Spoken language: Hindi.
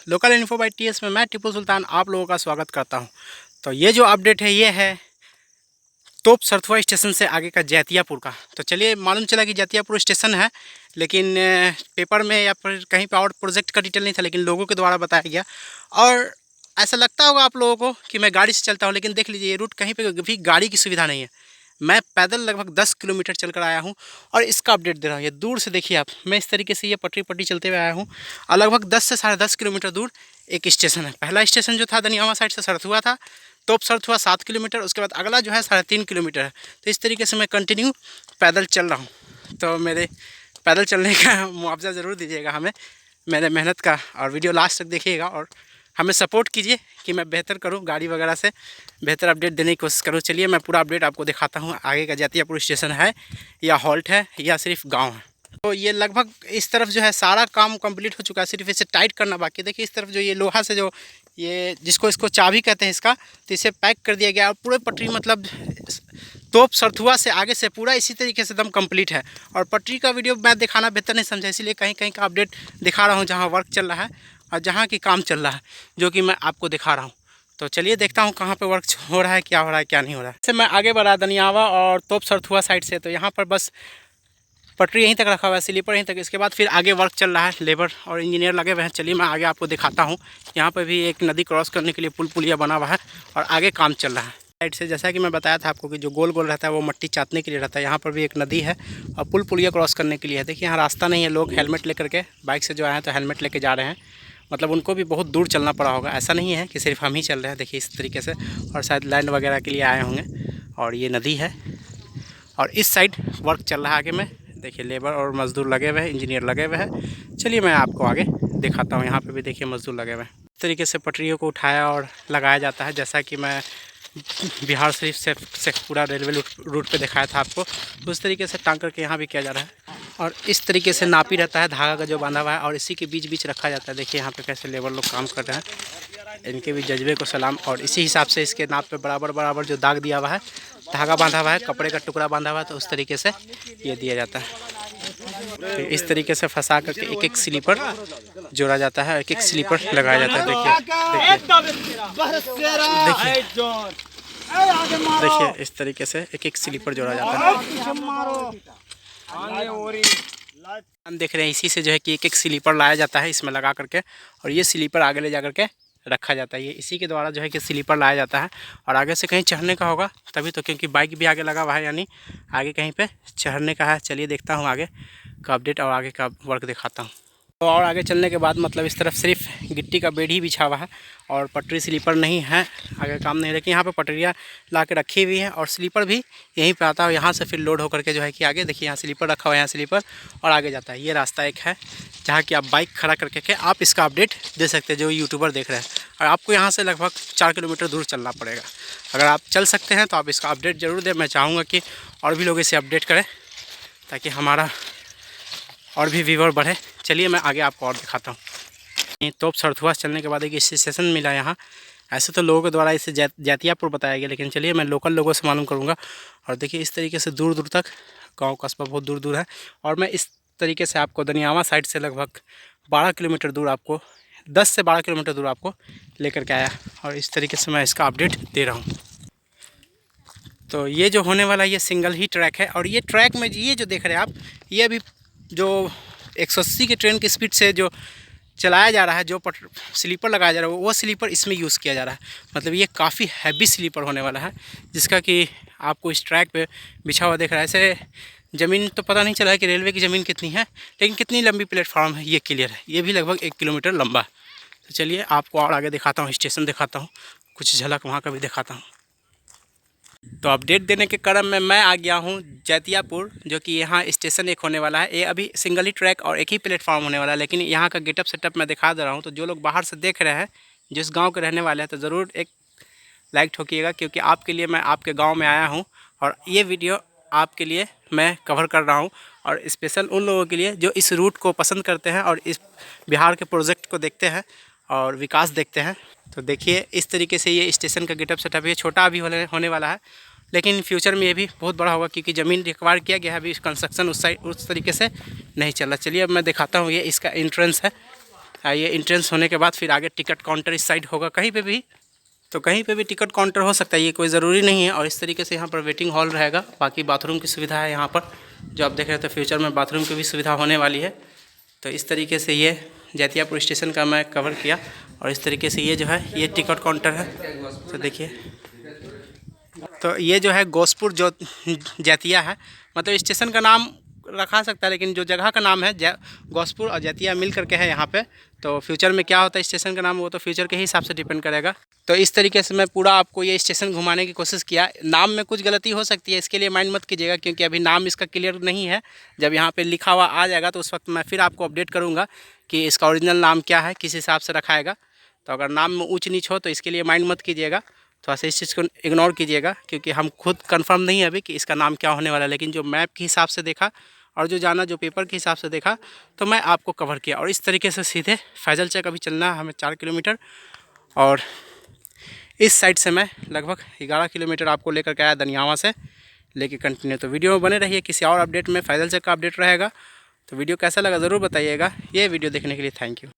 लोकल इन्फो बाय टीएस में मैं टीपू सुल्तान आप लोगों का स्वागत करता हूं। तो ये जो अपडेट है ये है तोप सरथुआ स्टेशन से आगे का जैतियापुर का। तो चलिए, मालूम चला कि जैतियापुर स्टेशन है, लेकिन पेपर में या फिर कहीं पे और प्रोजेक्ट का डिटेल नहीं था, लेकिन लोगों के द्वारा बताया गया। और ऐसा लगता होगा आप लोगों को कि मैं गाड़ी से चलता हूँ, लेकिन देख लीजिए ये रूट कहीं पे भी गाड़ी की सुविधा नहीं है। मैं पैदल लगभग 10 किलोमीटर चल कर आया हूँ और इसका अपडेट दे रहा हूँ। ये दूर से देखिए आप, मैं इस तरीके से ये पटरी चलते हुए आया हूँ और लगभग 10 से 10.5 किलोमीटर दूर एक स्टेशन है। पहला स्टेशन जो था दनियावा साइड से सरथुआ था, तोप सरथुआ 7 किलोमीटर, उसके बाद अगला जो है 3.5 किलोमीटर है। तो इस तरीके से मैं कंटिन्यू पैदल चल रहा हूँ। तो मेरे पैदल चलने का मुआवजा ज़रूर दीजिएगा हमें, मेरे मेहनत का, और वीडियो लास्ट तक देखिएगा और हमें सपोर्ट कीजिए कि मैं बेहतर करूं, गाड़ी वगैरह से बेहतर अपडेट देने की कोशिश करूं। चलिए मैं पूरा अपडेट आपको दिखाता हूं। आगे का जैतियापुर स्टेशन है या हॉल्ट है या सिर्फ गांव है। तो ये लगभग इस तरफ जो है सारा काम कंप्लीट हो चुका है, सिर्फ इसे टाइट करना बाकी है। देखिए इस तरफ जो ये लोहा से जो ये इसको चाबी कहते हैं इसका, तो इसे पैक कर दिया गया और पूरे पटरी मतलब तोप सरथुआ से आगे से पूरा इसी तरीके से एकदम कंप्लीट है। और पटरी का वीडियो मैं दिखाना बेहतर नहीं समझा, इसलिए कहीं कहीं का अपडेट दिखा रहा हूँ जहाँ वर्क चल रहा है और जहाँ की काम चल रहा है, जो कि मैं आपको दिखा रहा हूँ। तो चलिए देखता हूँ कहाँ पे वर्क हो रहा है, क्या हो रहा है क्या नहीं हो रहा है। इससे मैं आगे बढ़ा दनियावा और तोप सरथुआ साइड से, तो यहाँ पर बस पटरी यहीं तक रखा हुआ है, स्लीपर यहीं तक। इसके बाद फिर आगे वर्क चल रहा है, लेबर और इंजीनियर लगे हुए हैं। चलिए मैं आगे आपको दिखाता हूँ। यहाँ पर भी एक नदी क्रॉस करने के लिए पुलिया बना हुआ है और आगे काम चल रहा है साइड से। जैसा कि मैं बताया था आपको कि जो गोल गोल रहता है वो मट्टी चाटने के लिए रहता है। यहाँ पर भी एक नदी है और पुलिया क्रॉस करने के लिए है। देखिए यहाँ रास्ता नहीं है, लोग हेलमेट लेकर के बाइक से जो आए हैं तो हेलमेट लेके जा रहे हैं, मतलब उनको भी बहुत दूर चलना पड़ा होगा। ऐसा नहीं है कि सिर्फ हम ही चल रहे हैं। देखिए इस तरीके से, और शायद लैंड वगैरह के लिए आए होंगे। और ये नदी है और इस साइड वर्क चल रहा है आगे में। देखिए लेबर और मज़दूर लगे हुए हैं, इंजीनियर लगे हुए हैं। चलिए मैं आपको आगे दिखाता हूँ। यहाँ पे भी देखिए मज़दूर लगे हुए हैं। इस तरीके से पटरियों को उठाया और लगाया जाता है, जैसा कि मैं बिहार शरीफ से पूरा रेलवे रूट पे दिखाया था आपको, तो उस तरीके से टांग करके यहाँ भी किया जा रहा है। और इस तरीके से नापी रहता है, धागा का जो बांधा हुआ है, और इसी के बीच बीच रखा जाता है। देखिए यहाँ पे कैसे लेबर लोग काम कर रहे हैं, इनके भी जज्बे को सलाम। और इसी हिसाब से इसके नाप पे बराबर जो दाग दिया हुआ है, धागा बांधा हुआ है, कपड़े का टुकड़ा बांधा हुआ है, तो उस तरीके से ये दिया जाता है। फिर इस तरीके से फंसा करके एक एक स्लीपर जोड़ा जाता है, एक एक स्लीपर लगाया जाता है। देखिए इस तरीके से एक एक स्लीपर जोड़ा जाता है। हम देख रहे हैं इसी से जो है कि एक एक स्लीपर लाया जाता है इसमें लगा करके, और ये स्लीपर आगे ले जा करके रखा जाता है। ये इसी के द्वारा जो है कि स्लीपर लाया जाता है। और आगे से कहीं चढ़ने का होगा तभी तो, क्योंकि बाइक भी आगे लगा हुआ है, यानी आगे कहीं पे चढ़ने का है। चलिए देखता हूँ आगे का अपडेट और आगे का वर्क दिखाता हूँ। तो और आगे चलने के बाद मतलब इस तरफ सिर्फ गिट्टी का बेड ही बिछा हुआ है और पटरी स्लीपर नहीं है, आगे काम नहीं है। लेकिन यहाँ पे पटरियाँ ला के रखी हुई है और स्लीपर भी यहीं पे आता है। यहाँ से फिर लोड होकर के जो है कि आगे देखिए यहाँ स्लीपर रखा हुआ है, यहाँ स्लीपर और आगे जाता है। ये रास्ता एक है जहाँ कि आप बाइक खड़ा करके आप इसका अपडेट दे सकते हैं, जो यूट्यूबर देख रहे हैं। और आपको यहाँ से लगभग 4 किलोमीटर दूर चलना पड़ेगा। अगर आप चल सकते हैं तो आप इसका अपडेट ज़रूर दें। मैं चाहूँगा कि और भी लोग इसे अपडेट करें ताकि हमारा और भी व्यूअर बढ़े। चलिए मैं आगे आपको और दिखाता हूँ। तोप सरथुआ चलने के बाद एक स्टेशन मिला यहाँ। ऐसे तो लोगों के द्वारा इसे जैतियापुर बताया गया, लेकिन चलिए मैं लोकल लोगों से मालूम करूँगा। और देखिए इस तरीके से दूर दूर तक गांव कस्बा बहुत दूर दूर है। और मैं इस तरीके से आपको दनियावा साइड से लगभग 12 किलोमीटर दूर, आपको 10 से 12 किलोमीटर दूर आपको लेकर के आया, और इस तरीके से मैं इसका अपडेट दे रहा हूँ। तो ये जो होने वाला ये सिंगल ही ट्रैक है। और ये ट्रैक में ये जो देख रहे हैं आप, ये अभी जो 180 की ट्रेन की स्पीड से जो चलाया जा रहा है, जो स्लीपर लगाया जा रहा है, वो स्लीपर इसमें यूज़ किया जा रहा है। मतलब ये काफ़ी हैवी स्लीपर होने वाला है, जिसका कि आपको इस ट्रैक पे बिछा हुआ देख रहा है। ऐसे ज़मीन तो पता नहीं चला है कि रेलवे की ज़मीन कितनी है, लेकिन कितनी लंबी प्लेटफॉर्म है ये क्लियर है। ये भी लगभग 1 किलोमीटर लंबा है। तो चलिए आपको और आगे दिखाता हूँ, स्टेशन दिखाता हूँ, कुछ झलक वहाँ का भी दिखाता हूँ। तो अपडेट देने के क्रम में मैं आ गया हूँ जैतियापुर, जो कि यहाँ स्टेशन एक होने वाला है। ये अभी सिंगल ही ट्रैक और एक ही प्लेटफॉर्म होने वाला है, लेकिन यहाँ का गेटअप सेटअप मैं दिखा दे रहा हूँ। तो जो लोग बाहर से देख रहे हैं, जिस गांव के रहने वाले हैं, तो ज़रूर एक लाइक ठोकिएगा, क्योंकि आपके लिए मैं आपके गाँव में आया हूँ और ये वीडियो आपके लिए मैं कवर कर रहा हूँ। और स्पेशल उन लोगों के लिए जो इस रूट को पसंद करते हैं और इस बिहार के प्रोजेक्ट को देखते हैं और विकास देखते हैं। तो देखिए इस तरीके से ये स्टेशन का गेटअप सेटअप ये छोटा अभी होने वाला है, लेकिन फ्यूचर में ये भी बहुत बड़ा होगा, क्योंकि ज़मीन रिक्वायर किया गया है। अभी कंस्ट्रक्शन उस तरीके से नहीं चल रहा। चलिए अब मैं दिखाता हूँ, ये इसका एंट्रेंस है। ये इंट्रेंस होने के बाद फिर आगे टिकट काउंटर इस साइड होगा कहीं पे भी, तो कहीं पे भी टिकट काउंटर हो सकता है, ये कोई ज़रूरी नहीं है। और इस तरीके से यहाँ पर वेटिंग हॉल रहेगा। बाकी बाथरूम की सुविधा है यहाँ पर, जो आप देख रहे थे फ्यूचर में बाथरूम की भी सुविधा होने वाली है। तो इस तरीके से ये जैतियापुर स्टेशन का मैं कवर किया। और इस तरीके से ये जो है ये टिकट काउंटर है, तो देखिए। तो ये जो है गोसपुर जो जैतिया है, मतलब स्टेशन का नाम रखा सकता है, लेकिन जो जगह का नाम है गोसपुर और जैतिया मिल करके है यहाँ पे। तो फ्यूचर में क्या होता है स्टेशन का नाम, वो तो फ्यूचर के ही हिसाब से डिपेंड करेगा। तो इस तरीके से मैं पूरा आपको ये स्टेशन घुमाने की कोशिश किया। नाम में कुछ गलती हो सकती है, इसके लिए माइंड मत कीजिएगा, क्योंकि अभी नाम इसका क्लियर नहीं है। जब यहाँ पे लिखा हुआ आ जाएगा तो उस वक्त मैं फिर आपको अपडेट करूँगा कि इसका ओरिजिनल नाम क्या है, किस हिसाब से रखाएगा। तो अगर नाम में ऊँच नीच हो तो इसके लिए माइंड मत कीजिएगा, थोड़ा सा इस चीज़ को इग्नोर कीजिएगा, क्योंकि हम खुद कंफर्म नहीं है अभी कि इसका नाम क्या होने वाला है। लेकिन जो मैप के हिसाब से देखा और जो जाना, जो पेपर के हिसाब से देखा, तो मैं आपको कवर किया। और इस तरीके से सीधे फैजल चक अभी चलना है हमें 4 किलोमीटर, और इस साइड से मैं लगभग 11 किलोमीटर आपको लेकर के आया दनियावा से लेके कंटिन्यू। तो वीडियो में बने रहिए, किसी और अपडेट में फैजल चक का अपडेट रहेगा। तो वीडियो कैसा लगा ज़रूर बताइएगा। ये वीडियो देखने के लिए थैंक यू।